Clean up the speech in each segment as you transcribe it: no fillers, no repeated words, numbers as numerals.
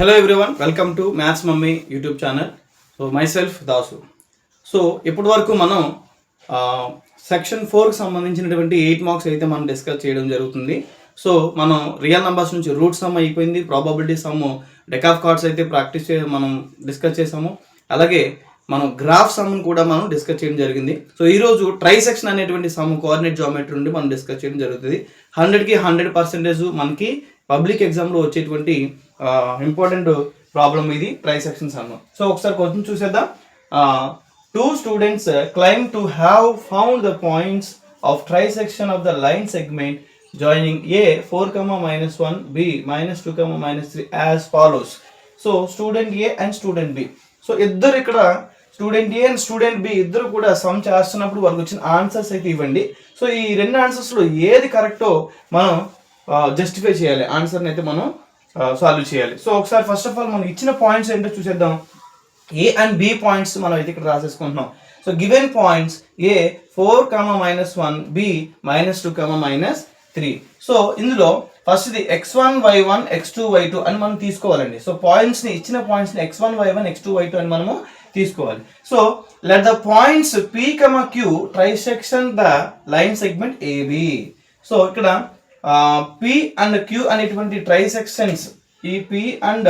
Hello everyone, welcome to maths mummy YouTube channel. So my self Dasu. So ఇప్పటి వరకు మనం section 4కి సంబంధించినటువంటి 8 మార్క్స్ అయితే మనం డిస్కస్ చేయడం జరుగుతుంది. సో మనం రియల్ నెంబర్స్ నుంచి రూట్ సమ్ అయిపోయింది, probability some, deck of cards అయితే మనం డిస్కస్ చేసాము. అలాగే మనం గ్రాఫ్ సమ్ కూడా మనం డిస్కస్ చేయడం జరిగింది. సో ఈరోజు ట్రై సెక్షన్ అనేటువంటి సమ్ కోఆర్డినేట్ జామెట్రీ నుండి మనం డిస్కస్ చేయడం జరుగుతుంది. 100కి 100% మనకి పబ్లిక్ ఎగ్జామ్లో వచ్చేటువంటి ఇంపార్టెంట్ ప్రాబ్లం ఇది ట్రై సెక్షన్ సమ్. సో ఒకసారి క్వశ్చన్ చూసేద్దాం. 2 students claim to have found the points of trisection of the line segment joining A 4, -1, B -2, -3 as follows. So student A and student B. So ఇద్దరు ఇక్కడ student A and student B ఇద్దరు కూడా some చేస్తున్నప్పుడు వాళ్ళకి వచ్చిన answers అయితే ఇవ్వండి. So ఈ రెండు ఆన్సర్స్లో ఏది కరెక్టో మనం జస్టిఫై చేయాలి, ఆన్సర్ని అయితే మనం సాల్వ్ చేయాలి. సో ఒకసారి ఫస్ట్ ఆఫ్ ఆల్ మనం ఇచ్చిన పాయింట్స్ ఏంటో చూసేద్దాం. ఏ అండ్ బి పాయింట్స్ మనం అయితే ఇక్కడ రాసేసుకుంటున్నాం. సో గివెన్ పాయింట్స్ ఏ 4, -1, బి -2, -3. సో ఇందులో ఫస్ట్ ఇది x1 y1 x2 y2 అని మనం తీసుకోవాలండి. సో పాయింట్స్ని ఇచ్చిన పాయింట్స్ని x1 y1 x2 y2 అని మనము తీసుకోవాలి. So let the points p, q trisection the line segment AB. So ఇక్కడ p అండ్ q అనేటువంటి ట్రైసెక్షన్స్, ఈ p అండ్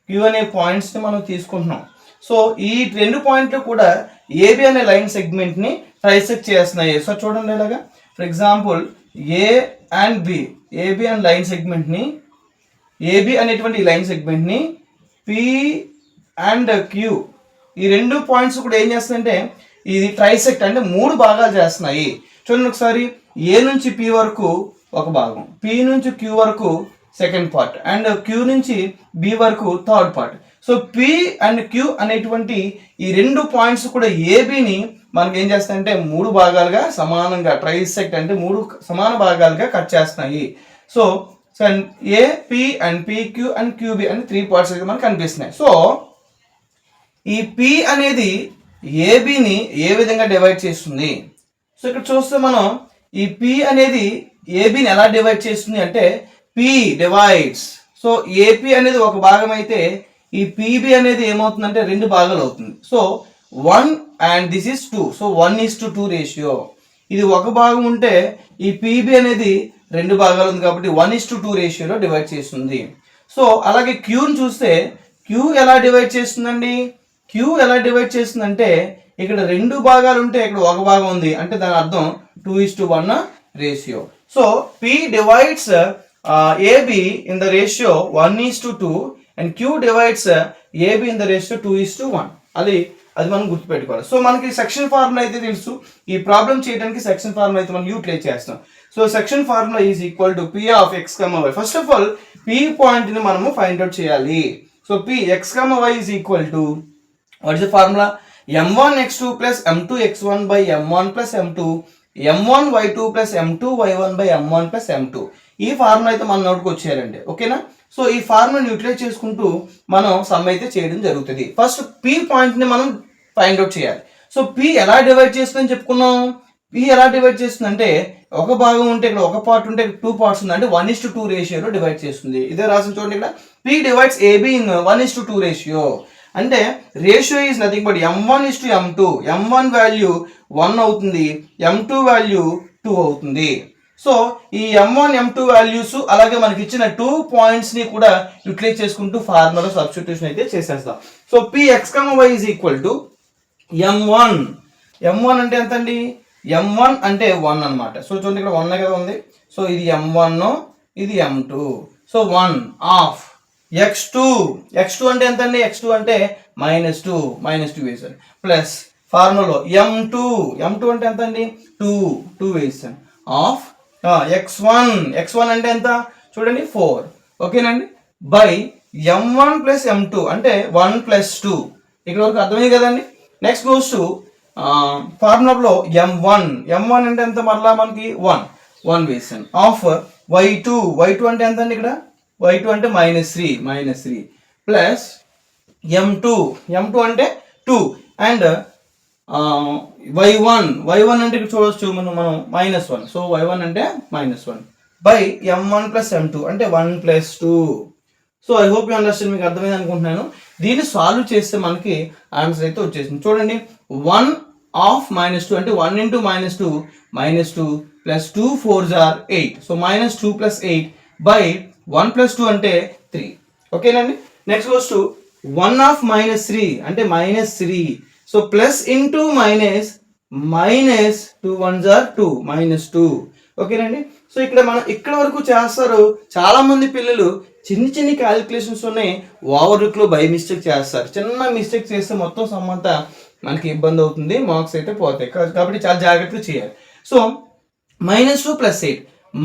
q అనే పాయింట్స్ని మనం తీసుకుంటున్నాం. సో ఈ రెండు పాయింట్లు కూడా AB అనే లైన్ సెగ్మెంట్ని ట్రైసెక్ట్ చేస్తున్నాయి. సో చూడండి ఇలాగా, for example A and B, AB and line సెగ్మెంట్ని, AB అనేటువంటి లైన్ సెగ్మెంట్ని p అండ్ q ఈ రెండు పాయింట్స్ కూడా ఏం చేస్తుందంటే ఇది ట్రైసెక్ట్ అంటే 3 భాగాలు చేస్తున్నాయి. చూడండి ఒకసారి, ఏ నుంచి p వరకు ఒక భాగం, p నుంచి q వరకు సెకండ్ పార్ట్ అండ్ q నుంచి b వరకు third part. So p and q అనేటువంటి ఈ రెండు పాయింట్స్ కూడా ఏబిని మనకి ఏం చేస్తాయంటే 3 భాగాలుగా సమానంగా, ట్రైసెక్ట్ అంటే 3 సమాన భాగాలుగా కట్ చేస్తున్నాయి. So A p and pq and qb అని 3 పార్ట్స్ అయితే మనకు కనిపిస్తున్నాయి. సో ఈ p అనేది ఏబిని ఏ విధంగా డివైడ్ చేస్తుంది? సో ఇక్కడ చూస్తే మనం ఈ p అనేది ఏబిని ఎలా డివైడ్ చేస్తుంది అంటే p డివైడ్స్. సో ఏపీ అనేది ఒక భాగం అయితే ఈ పీబీ అనేది ఏమవుతుందంటే 2 భాగాలు అవుతుంది. So 1 and this is 2. So 1:2 ratio. ఇది ఒక భాగం ఉంటే ఈ పీబీ అనేది 2 భాగాలు ఉంది కాబట్టి 1:2 రేషియోలో డివైడ్ చేస్తుంది. సో అలాగే క్యూని చూస్తే క్యూ ఎలా డివైడ్ చేస్తుందండి? క్యూ ఎలా డివైడ్ చేస్తుందంటే ఇక్కడ 2 భాగాలు ఉంటే ఇక్కడ ఒక భాగం ఉంది అంటే దాని అర్థం 2:1 ratio. So P divides AB in the ratio 1:2 and Q divides AB in the ratio 2:1. అది మనం గుర్తుపెట్టుకోవాలి. సో మనకి సెక్షన్ ఫార్ములా అయితే తెలుసు. ఈ ప్రాబ్లం చేయడానికి సెక్షన్ ఫార్ములా అయితే మనం యూటిలైజ్ చేస్తాం. So section formula is equal to P of x, y. First of all P పాయింట్ని మనము ఫైండ్ అవుట్ చేయాలి. So P x, y is equal to what is the formula? m1x2 plus m2x1 by m1 plus m2, m1y2 plus m2y1 by m1 plus m2. ఈ formula అయితే మన నోట్కి వచ్చేయాలండి. ఓకేనా? So ఈ ఫార్ములాని utilise చేసుకుంటూ మనం సమ్ అయితే చేయడం జరుగుతుంది. ఫస్ట్ పి పాయింట్ని మనం ఫైండ్ అవుట్ చేయాలి. సో పి ఎలా డివైడ్ చేస్తుందని చెప్పుకున్నాం. పి ఎలా డివైడ్ చేస్తుందంటే ఒక భాగం ఉంటే ఇక్కడ ఒక పార్ట్ ఉంటే 2 పార్ట్స్ ఉంది అంటే 1:2 రేషియోలో డివైడ్ చేస్తుంది. ఇదే రాసిన చూడండి, ఇక్కడ P divides AB in 1:2 ratio. అంటే ratio is nothing but m1:m2. m1 value 1 అవుతుంది, m2 వాల్యూ 2 అవుతుంది. సో ఈ m1 m2 వాల్యూస్ అలాగే మనకి ఇచ్చిన 2 పాయింట్స్ని కూడా యూటిలైజ్ చేసుకుంటూ ఫార్ములా సబ్స్టిట్యూషన్ అయితే చేసేస్తాం. So px, y is equal to m1. m1 అంటే ఎంత అండి? m1 అంటే 1 అనమాట. సో చూడండి ఇక్కడ 1 కదా ఉంది. సో ఇది m1, ఇది m2. సో 1 ఆఫ్ x2 అంటే ఎంత అండి? x2 అంటే -2 వేసాను ప్లస్ ఫార్ములా m2 అంటే ఎంత అండి? 2 వేసాను ఆఫ్ x1 అంటే ఎంత చూడండి 4. ఓకేనండి, బై m1 ప్లస్ m2 అంటే 1 + 2. ఇక్కడ వరకు అర్థమైంది కదండి. నెక్స్ట్ గోస్ టు ఫార్ములాలో m1 అంటే ఎంత? మరలా మనకి 1 వేసాను ఆఫ్ y2 అంటే ఎంత అండి? ఇక్కడ y2 అంటే -3 ప్లస్ m2 అంటే 2 అండ్ y1 అంటే ఇక్కడ చూడవచ్చు మనం -1. సో y1 అంటే -1 బై m1 ప్లస్ m2 అంటే 1 + 2. So I hope you understand, మీకు అర్థమైంది అనుకుంటున్నాను. దీన్ని సాల్వ్ చేస్తే మనకి ఆన్సర్ అయితే వచ్చేసింది. చూడండి, 1 ఆఫ్ -2 అంటే 1 into -2 -2 plus 2 4s are 8. So -2 + 8 by 1 + 2 అంటే 3. ఓకేనండి. నెక్స్ట్ గోస్ టు 1 ఆఫ్ -3 అంటే -3. So plus into minus, -2 1s are 2 -2. ఓకేనండి. సో ఇక్కడ మనం ఇక్కడ వరకు చేస్తారు. చాలా మంది పిల్లలు చిన్ని క్యాలిక్యులేషన్స్ ఉన్నాయి, ఓవర్లుక్లో బై మిస్టేక్ చేస్తారు. చిన్న మిస్టేక్ చేస్తే మొత్తం సమ్ అంతా మనకి ఇబ్బంది అవుతుంది, మార్క్స్ అయితే పోతాయి. కాబట్టి చాలా జాగ్రత్తగా చేయాలి. సో -2 + 8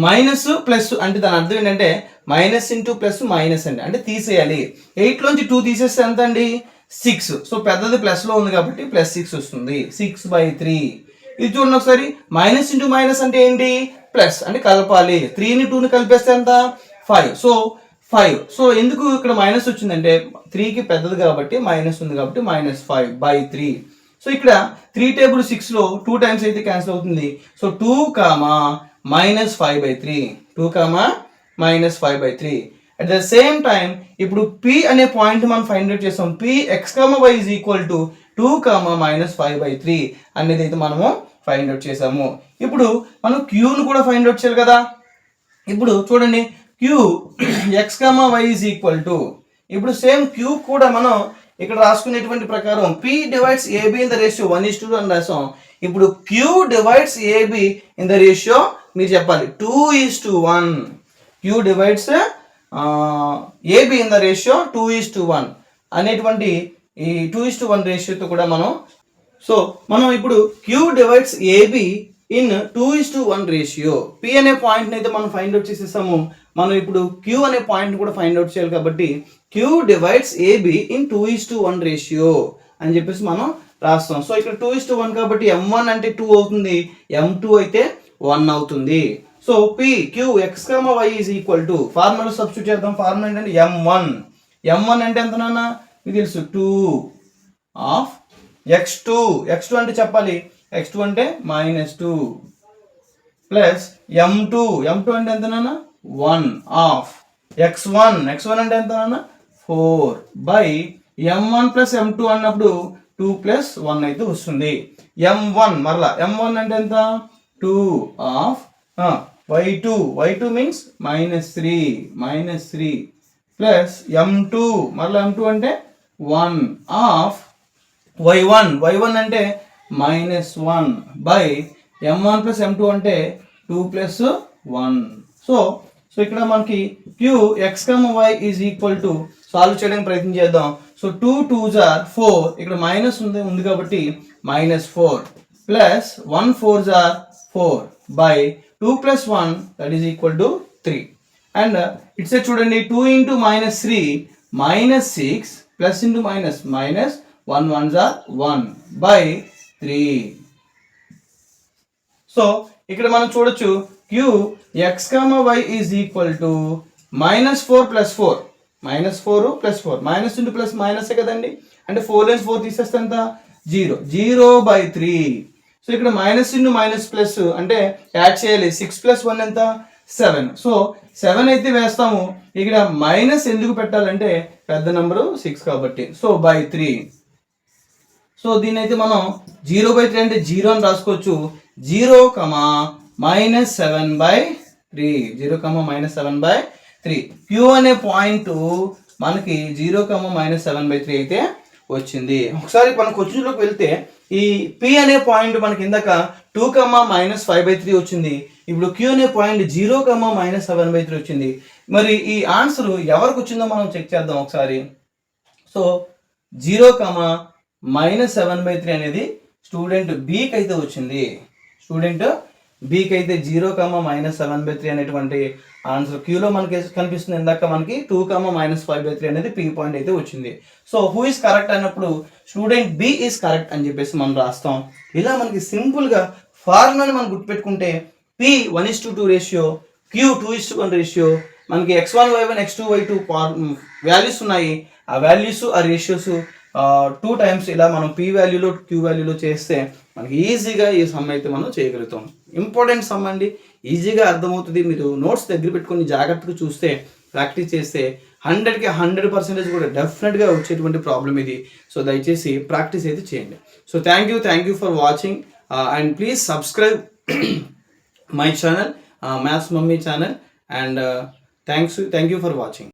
మైనస్ ప్లస్ అంటే దాని అర్థం ఏంటంటే మైనస్ ఇంటూ ప్లస్ మైనస్ అండి, అంటే తీసేయాలి. 8లోంచి 2 తీసేస్తే ఎంత అండి? 6. సో పెద్దది ప్లస్లో ఉంది కాబట్టి +6 వస్తుంది. 6/3. ఇది చూడండి ఒకసారి, మైనస్ ఇంటూ మైనస్ అంటే ఏంటి? ప్లస్ అంటే కలపాలి. 3ని 2ని కలిపేస్తే ఎంత? 5. సో 5. సో ఎందుకు ఇక్కడ మైనస్ వచ్చిందంటే 3కి పెద్దది కాబట్టి మైనస్ ఉంది కాబట్టి -5/3. సో ఇక్కడ 3 టేబుల్ 6లో 2 టైమ్స్ అయితే క్యాన్సిల్ అవుతుంది. So 2, -5/3. 2, -5/3. At the same time ఇప్పుడు P అనే పాయింట్ మనం ఫైండ్ అవుట్ చేస్తాం. Px, y is equal to 2, -5/3 అనేది అయితే మనము ఫైండ్ అవుట్ చేసాము. ఇప్పుడు మనం Qను కూడా ఫైండ్ అవుట్ చేయాలి కదా. ఇప్పుడు చూడండి, Q x, y is equal to, ఇప్పుడు సేమ్ Q కూడా మనం ఇక్కడ రాసుకునేటువంటి ప్రకారం P divides AB in the ratio 1:2 అని రాసాం. ఇప్పుడు Q divides AB in the ratio మీరు చెప్పాలి 2:1. Q divides AB in the ratio 2:1 అనేటువంటి ఈ 2:1 రేషియోతో కూడా మనం ఇప్పుడు Q divides AB in 2:1 ratio. P అనే పాయింట్ని అయితే మనం ఫైండ్ అవుట్ చేసేసాము. మనం ఇప్పుడు Q అనే పాయింట్ కూడా ఫైండ్ అవుట్ చేయాలి కాబట్టి Q divides AB in 2:1 ratio అని చెప్పేసి మనం రాస్తాం. సో ఇక్కడ 2:1 కాబట్టి M1 అంటే 2 అవుతుంది, M2 అయితే 1 అవుతుంది. So Q x, y is equal to, formula substitute చేద్దాం. ఫార్ములా ఏంటంటే M1 అంటే ఎంత నాన్న? మీకు తెలుసు 2 ఆఫ్ x2 అంటే చెప్పాలి, x2 అంటే -2 ప్లస్ M2 అంటే ఎంత నాన్న? 1 ఆఫ్ x1 అంటే ఎంత నాన్న? 4 బై M1 + M2 అన్నప్పుడు 2 + 1 అయితే వస్తుంది. M1 అంటే ఎంత? 2 of y2 means -3 plus M2 అంటే 1 ఆఫ్ y1 అంటే -1 బై M1 + M2 అంటే 2 + 1. సో ఇక్కడ మనకి Q x, y is equal to solve చేయడానికి ప్రయత్నం చేద్దాం. సో 2 2s are 4, ఇక్కడ మైనస్ ఉంది కాబట్టి -4 plus 1 4s are 4 by 2 + 1 that is equal to 3. And it's చూడండి 2 into -3 -6 plus into minus -1 1s are 1 by 3. So ఇక్కడ మనం చూడొచ్చు Q x, y is equal to -4 + 4 minus into plus మైనసే కదండి, అంటే 4 తీసేస్తే ఎంత? 0/3. సో ఇక్కడ మైనస్ ఇంటూ మైనస్ ప్లస్ అంటే యాడ్ చేయాలి. 6 + 1 ఎంత? 7. సో 7 అయితే వేస్తాము. ఇక్కడ మైనస్ ఎందుకు పెట్టాలంటే పెద్ద నెంబరు 6 కాబట్టి. So by 3. సో దీన్ని అయితే మనం 0/3 అంటే 0 అని రాసుకోవచ్చు. 0, -7/3. Q అనే పాయింట్ మనకి 0, -7/3 అయితే వచ్చింది. ఒకసారి మన క్వశ్చన్లోకి వెళ్తే ఈ P అనే పాయింట్ మనకి ఇందాక 2, -5/3 వచ్చింది. ఇప్పుడు Q అనే పాయింట్ 0, -7/3 వచ్చింది. మరి ఈ ఆన్సర్ ఎవరికి వచ్చిందో మనం చెక్ చేద్దాం ఒకసారి. సో 0, -7/3 అనేది స్టూడెంట్ Bకి అయితే వచ్చింది. స్టూడెంట్ Bకి అయితే 0, -7/3 అనేటువంటి ఆన్సర్ Qలో మనకి కనిపిస్తుంది. ఇందాక మనకి 2, -5/3 అనేది P పాయింట్ అయితే వచ్చింది. సో హూ ఇస్ కరెక్ట్ అన్నప్పుడు స్టూడెంట్ B ఈస్ కరెక్ట్ అని చెప్పేసి మనం రాస్తాం. ఇలా మనకి సింపుల్గా ఫార్ములాని మనం గుర్తుపెట్టుకుంటే P 1:2 రేషియో, Q 2:1 రేషియో, మనకి x1 y1 x2 y2 values ఉన్నాయి. ఆ వాల్యూస్ ఆ రేషియోస్ 2 టైమ్స్ ఇలా మనం P వాల్యూలో Q వాల్యూలో చేస్తే మనకి ఈజీగా ఈ సమ్ అయితే మనం చేయగలుగుతాం. ఇంపార్టెంట్ సమ్ అండి, ఈజీగా అర్థమవుతుంది. మీరు నోట్స్ దగ్గర పెట్టుకొని జాగ్రత్తగా చూస్తే, ప్రాక్టీస్ చేస్తే 100కి 100% కూడా డెఫినెట్గా వచ్చేటువంటి ప్రాబ్లం ఇది. సో దయచేసి ప్రాక్టీస్ అయితే చేయండి. So thank you for watching and please subscribe my channel, maths mummy channel, and thank you for watching.